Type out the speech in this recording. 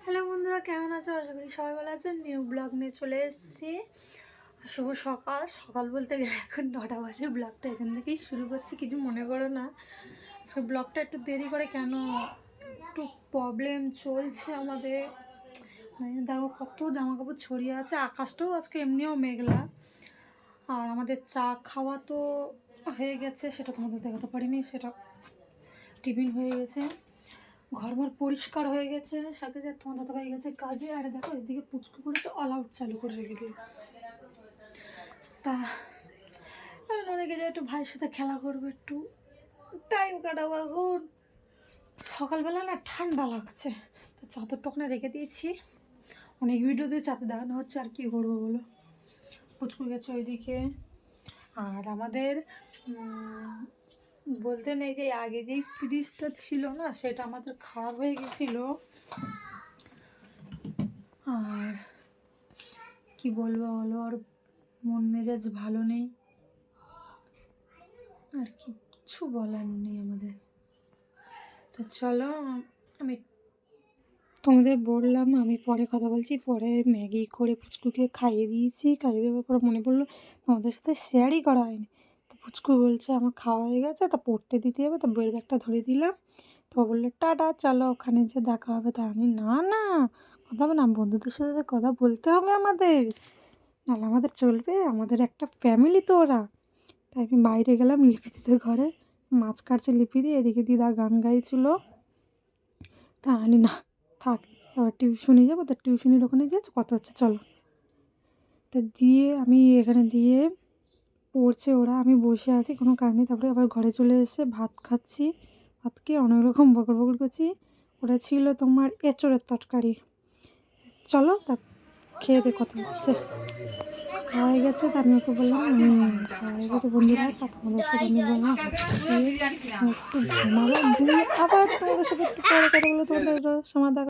Hello বন্ধুরা, কেমন আছো? আশা করি সবাই ভালো আছেন। নিউ ব্লগ নিয়ে চলে এসেছি। শুভ সকাল। সকাল বলতে গেলে এখন 9টা বাজে। ব্লগটা এখান থেকেই শুরু করছি, কিছু মনে করো না। আজকে ব্লগটা একটু দেরি করে, কেন একটু প্রবলেম চলছে আমাদের। মানে দেখো কত জামা কাপড় ছড়িয়ে আছে, আকাশটাও আজকে এমনিও মেঘলা। আর আমাদের চা খাওয়া তো হয়ে গেছে, সেটা তোমাদের দেখাতে পারিনি, সেটা টিফিন হয়ে গেছে। ঘরবার পরিষ্কার হয়ে গেছে, সাথে সাথে তোমার দাদা ভাই গেছে কাজে। আর দেখো এদিকে পুচকু করেছে অল আউট চালু করে রেখে দিয়ে। তা এখন অনেকে যে একটু ভাইয়ের সাথে খেলা করবে, একটু টাইম কাটাবো। এখন সকালবেলা না ঠান্ডা লাগছে, তো চাদর টকনা রেখে দিয়েছি। অনেক ভিডিও দিয়ে চাদর দেখানো হচ্ছে, আর কি করবো বলো। পুচকু গেছে ওইদিকে। আর আমাদের বলতে নেই যে আগে যেই ফ্রিজটা ছিল না, সেটা আমাদের খারাপ হয়ে গেছিলো। আর কি বলবো বলো, আর মন মেজাজ ভালো নেই, আর কিচ্ছু বলার নেই আমাদের। তো চলো, আমি তোমাদের বললাম আমি পরে কথা বলছি। পরে ম্যাগি করে পুচকুকে খাইয়ে দিয়েছি, খাইয়ে দেওয়ার পর মনে পড়লো তোমাদের সাথে শেয়ারই করা হয়নি। তো পুচকু বলছে আমার খাওয়া হয়ে গেছে, তা পড়তে দিতে হবে। তো বইয়ের ব্যাগটা ধরে দিলাম। তো বললো টাটা, চলো ওখানে যে দেখা হবে। তা আমি না না, কথা হবে না, বন্ধুদের সাথে কথা বলতে হবে আমাদের, নাহলে আমাদের চলবে, আমাদের একটা ফ্যামিলি তো ওরা। তাই আমি বাইরে গেলাম লিপি দিদির ঘরে, মাছ কাটছে লিপি দিয়ে, এদিকে দিদা গান গাইছিল। তা আনি না, থাক, এবার টিউশনি যাবো, তো টিউশনির ওখানে যে কথা হচ্ছে চলো। তা দিয়ে আমি এখানে দিয়ে পড়ছে ওরা, আমি বসে আছি, কোনো কাজ নেই। তারপরে আবার ঘরে চলে এসে ভাত খাচ্ছি। ভাত খেয়ে অনেক রকম বকর বকর করছি। ওটা ছিল তোমার এঁচোড়ের তরকারি। চলো তা খেয়ে দিয়ে কথা হচ্ছে। খাওয়া হয়ে গেছে, তা আমি ওকে বললাম আমি খাওয়া হয়ে গেছে বন্ধুরা, তা তোমাদের সাথে আমি বললাম একটু ঘুমাবো, ঘুমিয়ে আবার তোমাদের সাথে একটু পরে কথা বলে তোমাদের সময় দেখা।